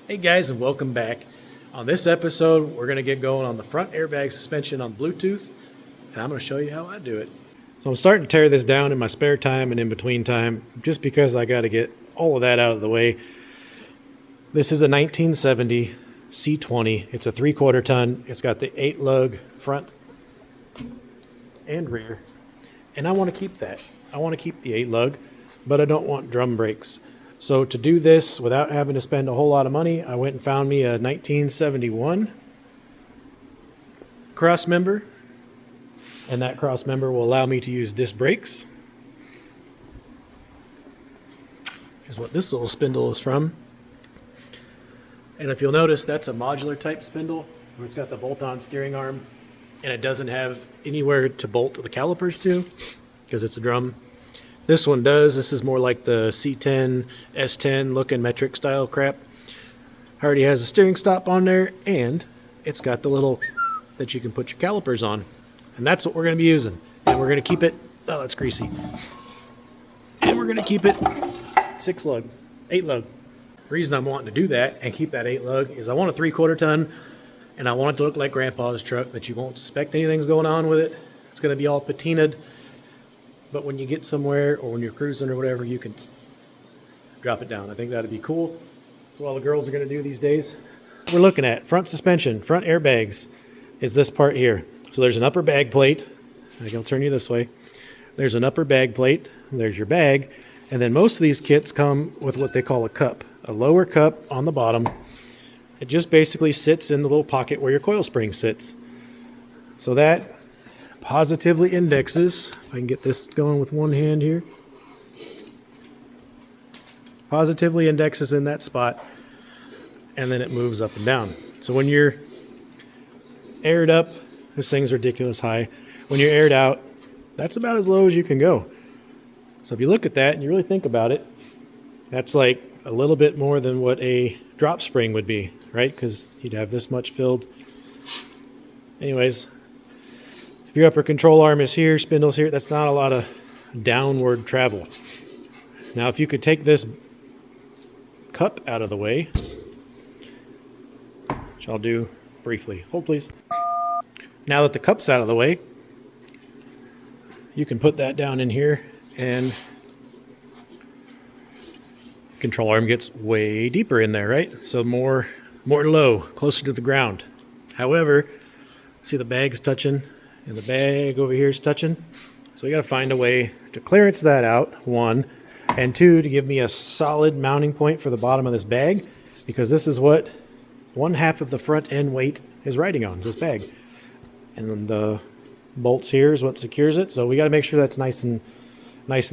Hey guys, and welcome back. On this episode, we're going to get going on the front airbag suspension on Bluetooth, and I'm going to show you how I do it. So I'm starting to tear this down in my spare time and in between time, just because I got to get all of that out of the way. This is a 1970 C10. It's a 3/4 ton. It's got the 8-lug front and rear, and I want to keep that. I want to keep the 8-lug, but I don't want drum brakes. So to do this without having to spend a whole lot of money, I went and found me a 1971 crossmember, and that crossmember will allow me to use disc brakes. Here's what this little spindle is from. And if you'll notice, that's a modular type spindle where it's got the bolt-on steering arm, and it doesn't have anywhere to bolt the calipers to because it's a drum. This one does. This is more like the C10, S10 looking metric style crap. Already has a steering stop on there, and it's got the little that you can put your calipers on. And that's what we're going to be using. And we're going to keep it, oh, it's greasy. And we're going to keep it 6-lug, 8-lug. The reason I'm wanting to do that and keep that 8-lug is I want a 3/4 ton, and I want it to look like Grandpa's truck, that you won't suspect anything's going on with it. It's going to be all patinaed. But when you get somewhere or when you're cruising or whatever, you can drop it down. I think that'd be cool. That's what all the girls are going to do these days. We're looking at front suspension, front airbags is this part here. So there's an upper bag plate. I'll turn you this way. There's an upper bag plate. There's your bag. And then most of these kits come with what they call a cup, a lower cup on the bottom. It just basically sits in the little pocket where your coil spring sits. So that positively indexes, if I can get this going with one hand here, positively indexes in that spot, and then it moves up and down. So when you're aired up, this thing's ridiculous high. When you're aired out, that's about as low as you can go. So if you look at that and you really think about it, that's like a little bit more than what a drop spring would be, right? Because you'd have this much filled. Anyways, if your upper control arm is here, spindle's here, that's not a lot of downward travel. Now, if you could take this cup out of the way, which I'll do briefly. Hold, please. Now that the cup's out of the way, you can put that down in here, and control arm gets way deeper in there, right? So more low, closer to the ground. However, see the bag's touching, and the bag over here is touching. So we got to find a way to clearance that out, one, and two, to give me a solid mounting point for the bottom of this bag, because this is what one half of the front end weight is riding on, this bag. And then the bolts here is what secures it. So we got to make sure that's nice and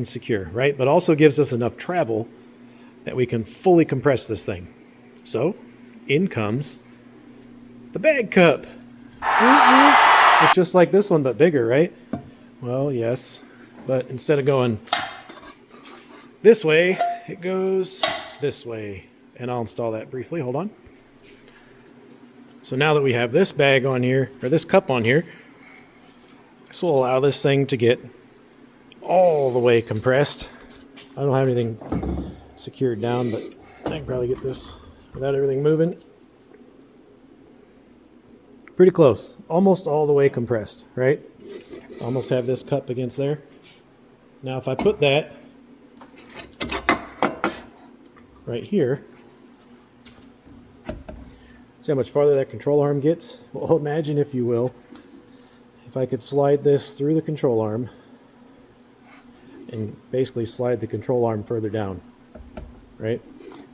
secure, right? But also gives us enough travel that we can fully compress this thing. So in comes the bag cup. It's just like this one, but bigger, right? Well, yes. But instead of going this way, it goes this way. And I'll install that briefly. Hold on. So now that we have this bag on here, or this cup on here, this will allow this thing to get all the way compressed. I don't have anything secured down, but I can probably get this without everything moving. Pretty close, almost all the way compressed, right? Almost have this cup against there. Now if I put that right here, see how much farther that control arm gets? Well, imagine, if you will, if I could slide this through the control arm and basically slide the control arm further down, right?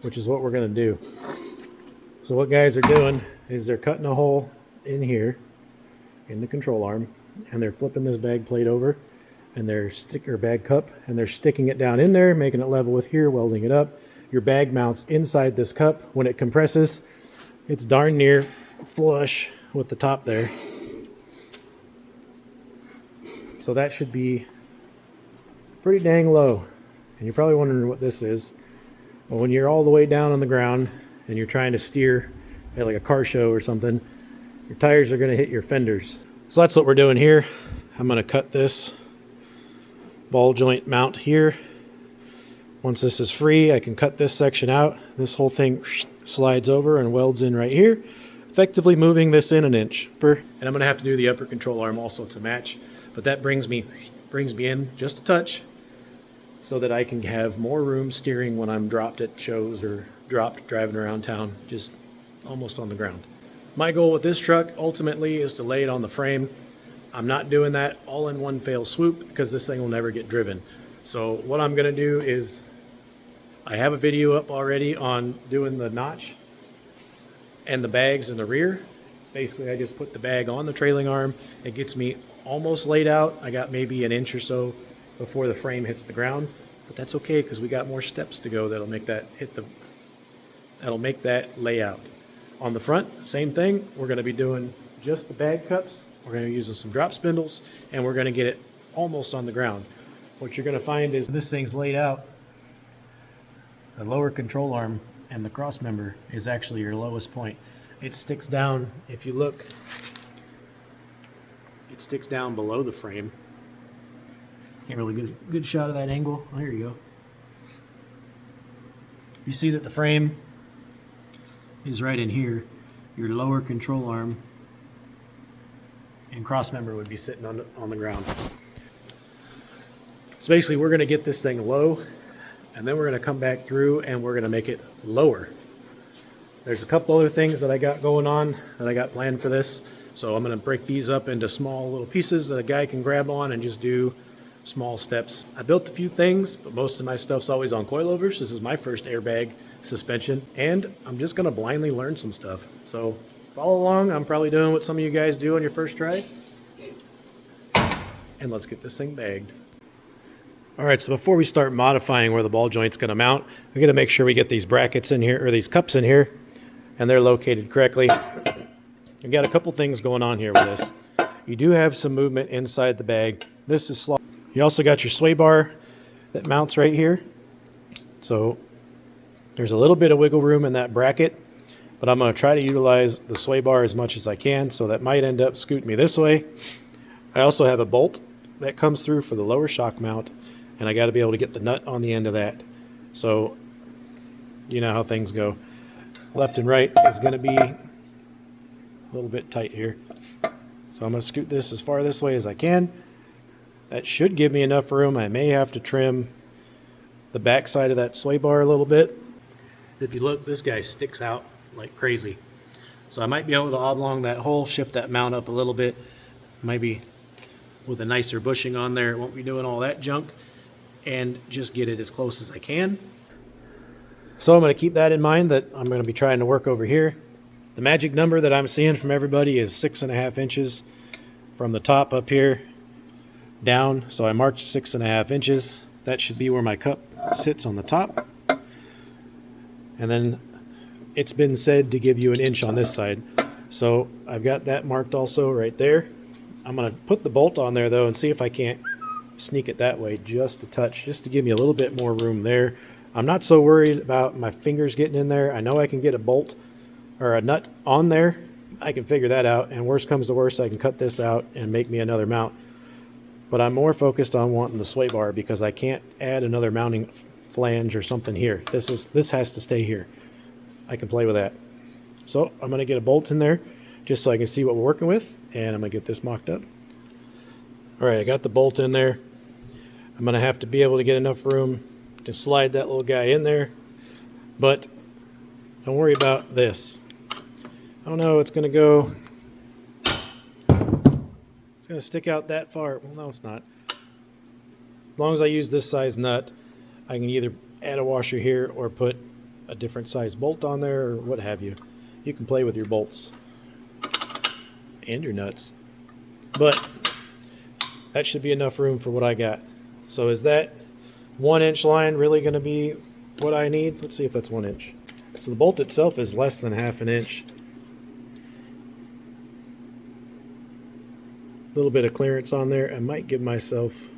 Which is what we're going to do. So what guys are doing is they're cutting a hole in here in the control arm, and they're flipping this bag plate over, and their bag cup, and they're sticking it down in there, making it level with here, welding it up. Your bag mounts inside this cup. When it compresses, it's darn near flush with the top there. So that should be pretty dang low. And you're probably wondering what this is. Well, when you're all the way down on the ground and you're trying to steer at like a car show or something, your tires are going to hit your fenders. So that's what we're doing here. I'm going to cut this ball joint mount here Once this is free, I can cut this section out. This whole thing slides over and welds in right here, effectively moving this in an inch. And I'm going to have to do the upper control arm also to match, but that brings me in just a touch so that I can have more room steering when I'm dropped at shows or dropped driving around town, just almost on the ground. My goal with this truck ultimately is to lay it on the frame. I'm not doing that all in one fell swoop because this thing will never get driven. So what I'm going to do is, I have a video up already on doing the notch and the bags in the rear. Basically, I just put the bag on the trailing arm. It gets me almost laid out. I got maybe an inch or so before the frame hits the ground, but that's okay because we got more steps to go that'll make that layout. On the front, same thing. We're going to be doing just the bag cups. We're going to be using some drop spindles, and we're going to get it almost on the ground. What you're going to find is this thing's laid out. The lower control arm and the cross member is actually your lowest point. It sticks down, if you look, it sticks down below the frame. Get a really good shot of that angle. Oh, here you go. You see that the frame is right in here. Your lower control arm and cross member would be sitting on the ground. So basically we're going to get this thing low, and then we're going to come back through and we're going to make it lower. There's a couple other things that I got going on that I got planned for this. So I'm going to break these up into small little pieces that a guy can grab on and just do small steps. I built a few things, but most of my stuff's always on coilovers. This is my first airbag suspension, and I'm just going to blindly learn some stuff. So follow along. I'm probably doing what some of you guys do on your first try. And let's get this thing bagged. All right, so before we start modifying where the ball joint's going to mount, we got to make sure we get these brackets in here, or these cups in here, and they're located correctly. We've got a couple things going on here with this. You do have some movement inside the bag. This is slow. You also got your sway bar that mounts right here. So there's a little bit of wiggle room in that bracket, but I'm going to try to utilize the sway bar as much as I can, so that might end up scooting me this way. I also have a bolt that comes through for the lower shock mount, and I got to be able to get the nut on the end of that. So you know how things go. Left and right is going to be a little bit tight here. So I'm going to scoot this as far this way as I can. That should give me enough room. I may have to trim the back side of that sway bar a little bit. If you look, this guy sticks out like crazy. So I might be able to oblong that hole, shift that mount up a little bit. Maybe with a nicer bushing on there, it won't be doing all that junk, and just get it as close as I can. So I'm going to keep that in mind, that I'm going to be trying to work over here. The magic number that I'm seeing from everybody is 6.5 inches from the top up here down. So I marked 6.5 inches. That should be where my cup sits on the top. And then it's been said to give you an inch on this side. So I've got that marked also right there. I'm going to put the bolt on there though and see if I can't sneak it that way just a touch, just to give me a little bit more room there. I'm not so worried about my fingers getting in there. I know I can get a bolt or a nut on there. I can figure that out, and worst comes to worst, I can cut this out and make me another mount. But I'm more focused on wanting the sway bar because I can't add another mounting flange or something here. This has to stay here. I can play with that. So I'm going to get a bolt in there just so I can see what we're working with, and I'm going to get this mocked up. All right, I got the bolt in there. I'm going to have to be able to get enough room to slide that little guy in there, but don't worry about this. Oh no, it's going to go, it's going to stick out that far. Well, no, it's not. As long as I use this size nut, I can either add a washer here or put a different size bolt on there or what have you. You can play with your bolts and your nuts, but that should be enough room for what I got. So is that 1 inch line really going to be what I need? Let's see if that's 1 inch. So the bolt itself is less than 1/2 inch. A little bit of clearance on there. I might give myself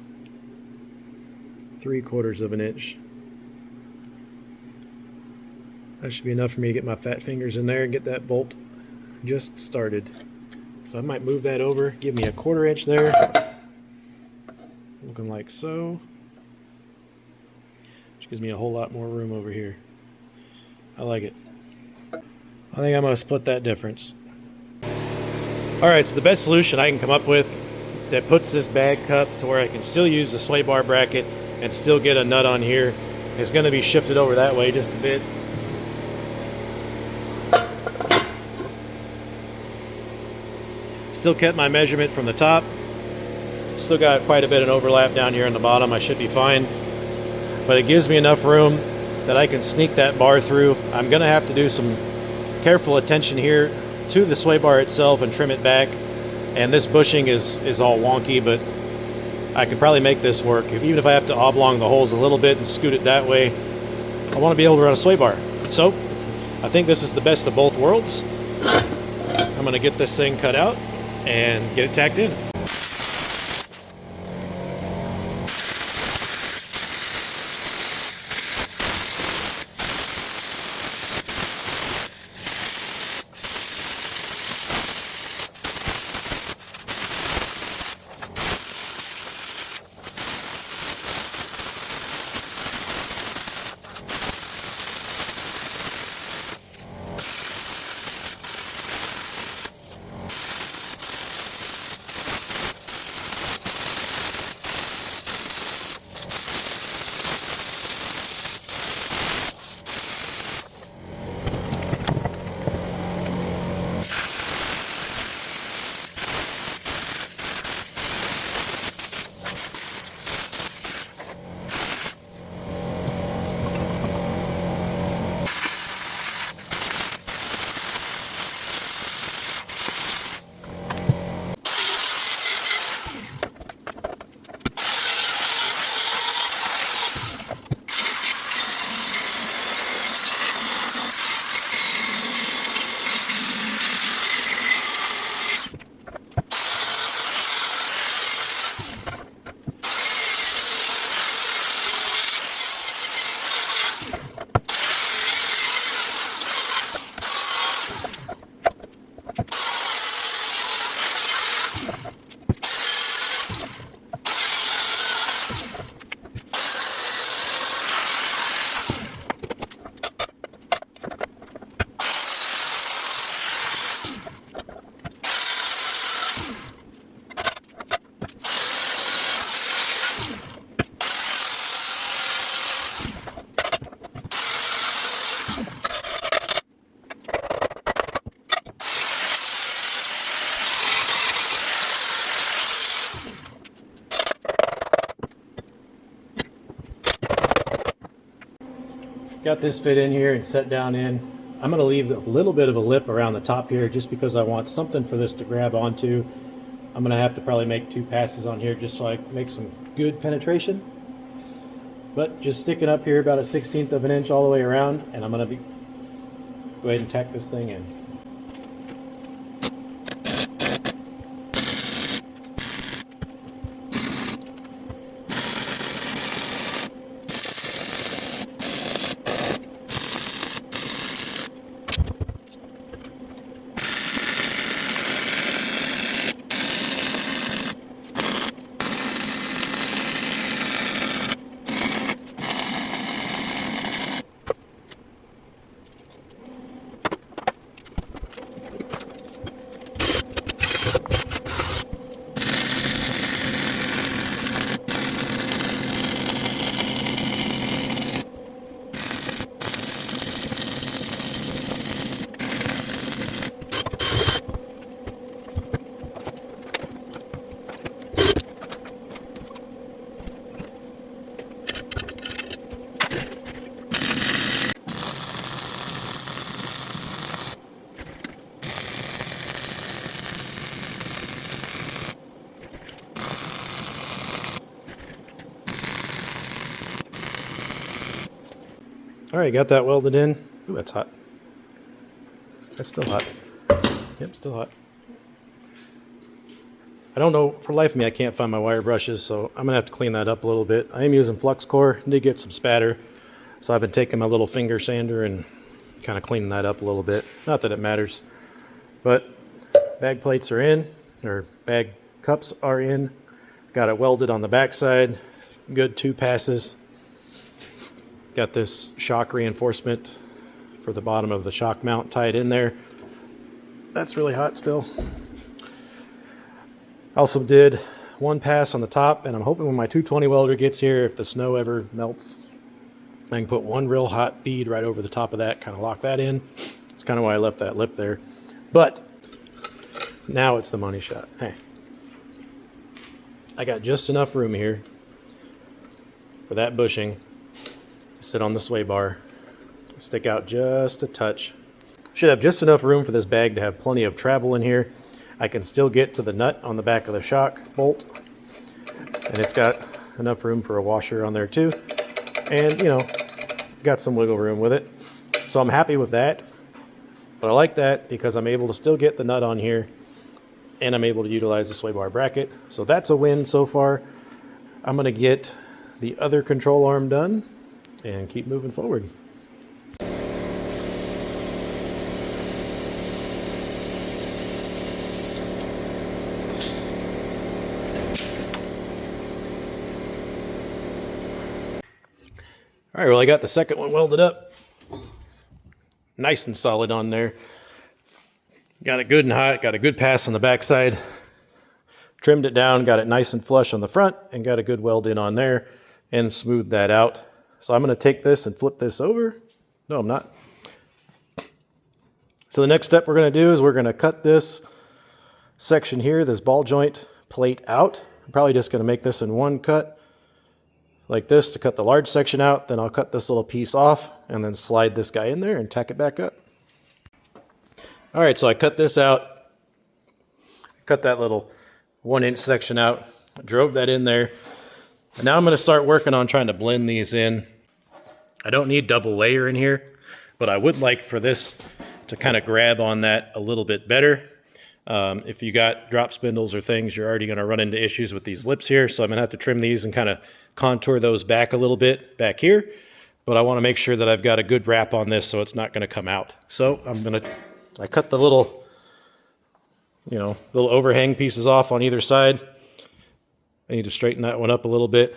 3/4 inch. That should be enough for me to get my fat fingers in there and get that bolt just started. So I might move that over, give me a 1/4 inch there. Looking like so. which gives me a whole lot more room over here. I like it. I think I'm going to split that difference. Alright, so the best solution I can come up with that puts this bag cup to where I can still use the sway bar bracket and still get a nut on here is going to be shifted over that way just a bit. Still kept my measurement from the top. Still got quite a bit of overlap down here on the bottom. I should be fine. But it gives me enough room that I can sneak that bar through. I'm going to have to do some careful attention here to the sway bar itself and trim it back. And this bushing is all wonky, but I could probably make this work. Even if I have to oblong the holes a little bit and scoot it that way, I want to be able to run a sway bar. So I think this is the best of both worlds. I'm going to get this thing cut out and get it tacked in. Got this fit in here and set down in. I'm going to leave a little bit of a lip around the top here just because I want something for this to grab onto. I'm going to have to probably make 2 passes on here just so I make some good penetration. But just sticking up here about a 1/16 of an inch all the way around, and I'm going to go ahead and tack this thing in. Alright, got that welded in. Ooh, that's hot. That's still hot. Yep, still hot. I don't know, for the life of me, I can't find my wire brushes, so I'm going to have to clean that up a little bit. I am using flux core, did get some spatter, so I've been taking my little finger sander and kind of cleaning that up a little bit. Not that it matters, but bag plates are in, or bag cups are in. Got it welded on the back side. Good 2 passes. Got this shock reinforcement for the bottom of the shock mount tied in there. That's really hot still. Also did one pass on the top, and I'm hoping when my 220 welder gets here, if the snow ever melts, I can put one real hot bead right over the top of that, kind of lock that in. That's kind of why I left that lip there. But now it's the money shot. Hey, I got just enough room here for that bushing to sit on the sway bar, stick out just a touch. Should have just enough room for this bag to have plenty of travel in here. I can still get to the nut on the back of the shock bolt, and it's got enough room for a washer on there too, and you know, got some wiggle room with it. So I'm happy with that, but I like that because I'm able to still get the nut on here, and I'm able to utilize the sway bar bracket. So that's a win so far. I'm going to get the other control arm done and keep moving forward. All right, well, I got the second one welded up. Nice and solid on there. Got it good and hot, got a good pass on the backside. Trimmed it down, got it nice and flush on the front, and got a good weld in on there and smoothed that out. So I'm gonna take this and flip this over. No, I'm not. So the next step we're gonna do is we're gonna cut this section here, this ball joint plate out. I'm probably just gonna make this in one cut, like this, to cut the large section out. Then I'll cut this little piece off and then slide this guy in there and tack it back up. All right, so I cut this out. Cut that little 1-inch section out. I drove that in there. And now I'm gonna start working on trying to blend these in. I don't need double layer in here, but I would like for this to kind of grab on that a little bit better. If you got drop spindles or things, you're already gonna run into issues with these lips here. So I'm gonna have to trim these and kind of contour those back a little bit back here, but I want to make sure that I've got a good wrap on this so it's not going to come out. So I cut the little overhang pieces off on either side. I need to straighten that one up a little bit,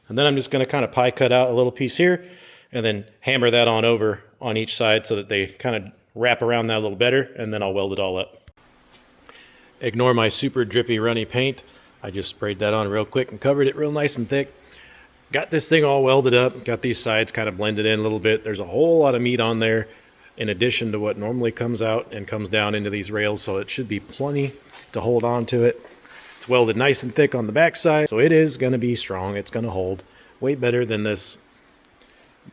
and then I'm just going to kind of pie cut out a little piece here and then hammer that on over on each side so that they kind of wrap around that a little better, and then I'll weld it all up. Ignore my super drippy runny paint. I just sprayed that on real quick and covered it real nice and thick. Got this thing all welded up, got these sides kind of blended in a little bit. There's a whole lot of meat on there in addition to what normally comes out and comes down into these rails, so it should be plenty to hold on to it. It's welded nice and thick on the back side, so it is going to be strong. It's going to hold way better than this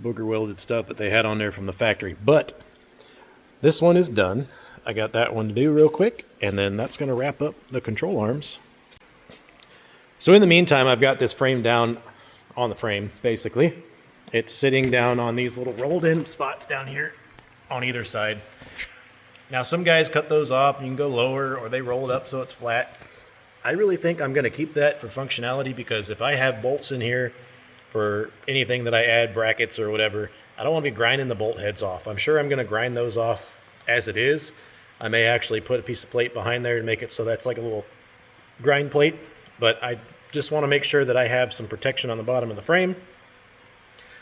booger welded stuff that they had on there from the factory. But this one is done. I got that one to do real quick, and then that's going to wrap up the control arms. So in the meantime, I've got this frame down on the frame, basically. It's sitting down on these little rolled in spots down here on either side. Now some guys cut those off and you can go lower, or they roll it up so it's flat. I really think I'm going to keep that for functionality, because if I have bolts in here for anything that I add, brackets or whatever, I don't want to be grinding the bolt heads off. I'm sure I'm going to grind those off as it is. I may actually put a piece of plate behind there to make it so that's like a little grind plate, but I just want to make sure that I have some protection on the bottom of the frame.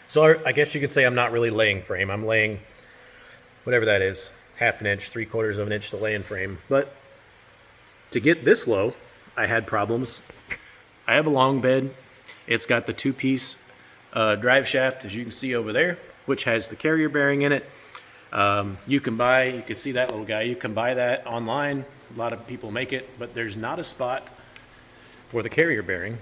So I guess you could say I'm not really laying frame. I'm laying whatever that is, 1/2 inch, 3/4 of an inch to lay in frame. But to get this low, I had problems. I have a long bed. It's got the 2-piece drive shaft, as you can see over there, which has the carrier bearing in it. You can see that little guy. You can buy that online. A lot of people make it, but there's not a spot for the carrier bearing.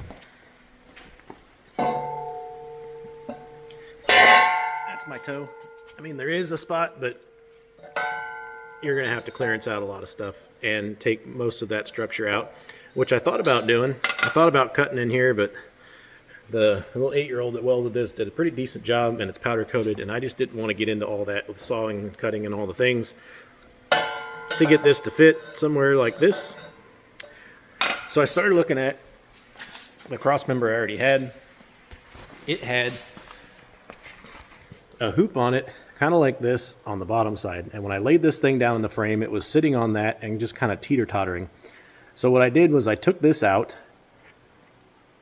That's my toe. I mean, there is a spot, but you're going to have to clearance out a lot of stuff and take most of that structure out, which I thought about doing. I thought about cutting in here, but the little 8-year-old that welded this did a pretty decent job, and it's powder coated, and I just didn't want to get into all that with sawing and cutting and all the things to get this to fit somewhere like this. So I started looking at the cross member I already had. It had a hoop on it, kind of like this on the bottom side. And when I laid this thing down in the frame, it was sitting on that and just kind of teeter-tottering. So what I did was I took this out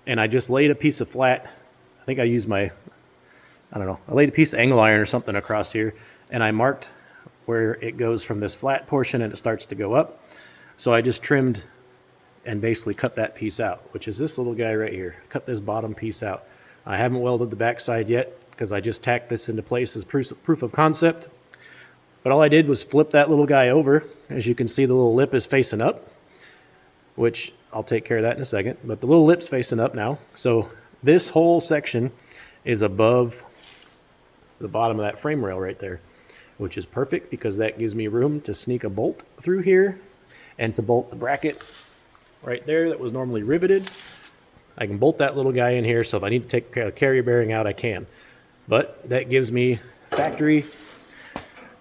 and I just laid a piece of flat. I think I used my I don't know, I laid a piece of angle iron or something across here, and I marked where it goes from this flat portion and it starts to go up. So I just trimmed and basically cut that piece out, which is this little guy right here. Cut this bottom piece out. I haven't welded the back side yet because I just tacked this into place as proof of concept. But all I did was flip that little guy over. As you can see, the little lip is facing up, which I'll take care of that in a second. But the little lip's facing up now. So this whole section is above the bottom of that frame rail right there, which is perfect because that gives me room to sneak a bolt through here and to bolt the bracket right there that was normally riveted. I can bolt that little guy in here, so if I need to take a carrier bearing out, I can. But that gives me factory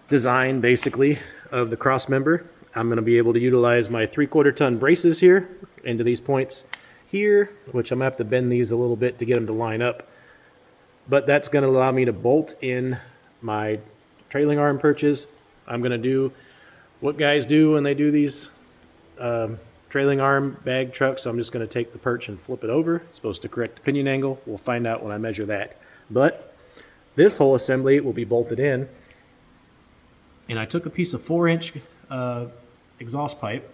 design, basically, of the cross member. I'm going to be able to utilize my 3/4 ton braces here into these points here, which I'm going to have to bend these a little bit to get them to line up. But that's going to allow me to bolt in my trailing arm perches. I'm going to do what guys do when they do these trailing arm bag trucks. So I'm just going to take the perch and flip it over. It's supposed to correct the pinion angle. We'll find out when I measure that. But this whole assembly will be bolted in. And I took a piece of 4-inch exhaust pipe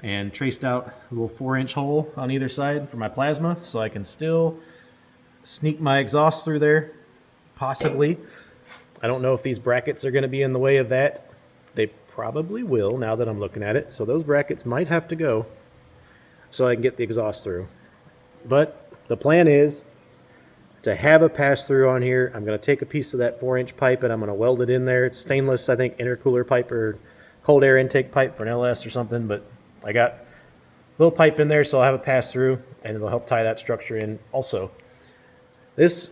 and traced out a little 4-inch hole on either side for my plasma, so I can still sneak my exhaust through there, possibly. I don't know if these brackets are going to be in the way of that. They probably will now that I'm looking at it. So those brackets might have to go so I can get the exhaust through. But the plan is to have a pass-through on here. I'm going to take a piece of that 4-inch pipe and I'm going to weld it in there. It's stainless, I think, intercooler pipe or cold air intake pipe for an LS or something. But I got a little pipe in there, so I'll have a pass-through and it'll help tie that structure in also. This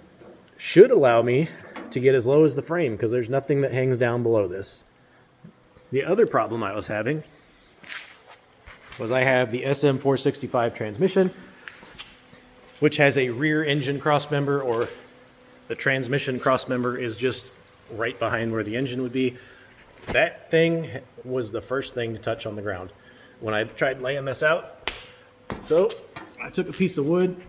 should allow me to get as low as the frame because there's nothing that hangs down below this. The other problem I was having was I have the SM465 transmission, which has a rear engine crossmember, or the transmission crossmember is just right behind where the engine would be. That thing was the first thing to touch on the ground when I tried laying this out. So I took a piece of wood,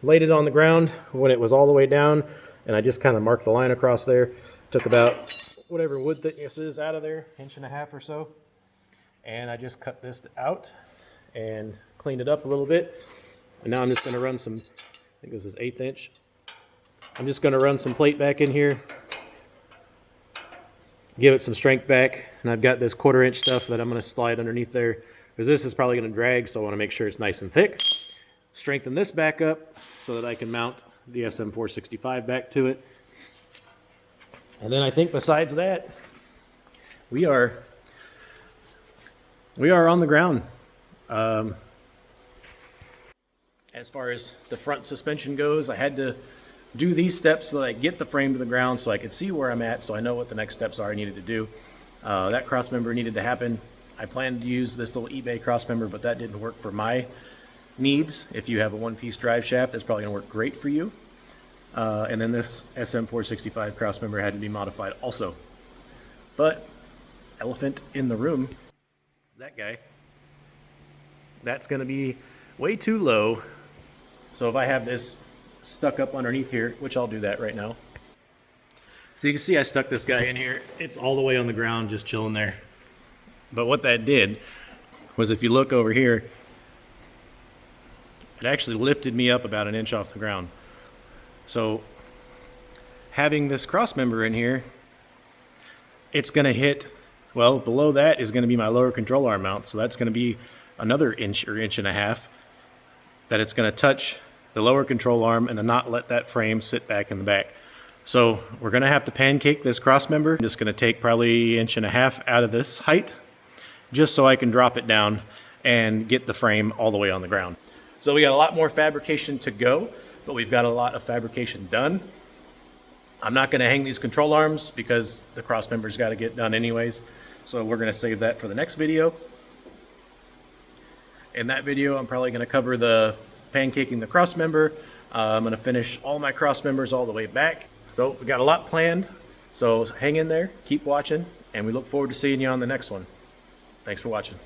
laid it on the ground when it was all the way down, and I just kind of marked the line across there. Took about whatever wood thickness is out of there, 1.5 inches or so, and I just cut this out and cleaned it up a little bit. And now I'm just going to run some, I think this is 1/8 inch. I'm just going to run some plate back in here, give it some strength back, and I've got this 1/4 inch stuff that I'm going to slide underneath there because this is probably going to drag, so I want to make sure it's nice and thick. Strengthen this back up so that I can mount the SM465 back to it. And then I think besides that, we are on the ground. As far as the front suspension goes, I had to do these steps so that I get the frame to the ground so I could see where I'm at, so I know what the next steps are I needed to do. That cross member needed to happen. I planned to use this little eBay cross member, but that didn't work for my needs. If you have a one-piece drive shaft, that's probably going to work great for you. And then this SM465 cross member had to be modified also. But elephant in the room, that guy, that's going to be way too low. So if I have this stuck up underneath here, which I'll do that right now. So you can see I stuck this guy in here. It's all the way on the ground, just chilling there. But what that did was, if you look over here, it actually lifted me up about 1 inch off the ground. So having this cross member in here, it's going to hit, well, below that is going to be my lower control arm mount. So that's going to be another 1 inch or 1.5 inches that it's going to touch the lower control arm and to not let that frame sit back in the back. So we're going to have to pancake this cross member. I'm just going to take probably 1.5 inches out of this height just so I can drop it down and get the frame all the way on the ground. So we got a lot more fabrication to go, but we've got a lot of fabrication done. I'm not going to hang these control arms because the cross member's got to get done anyways. So we're going to save that for the next video. In that video, I'm probably going to cover the pancaking the cross member. I'm going to finish all my cross members all the way back. So we got a lot planned. So hang in there, keep watching, and we look forward to seeing you on the next one. Thanks for watching.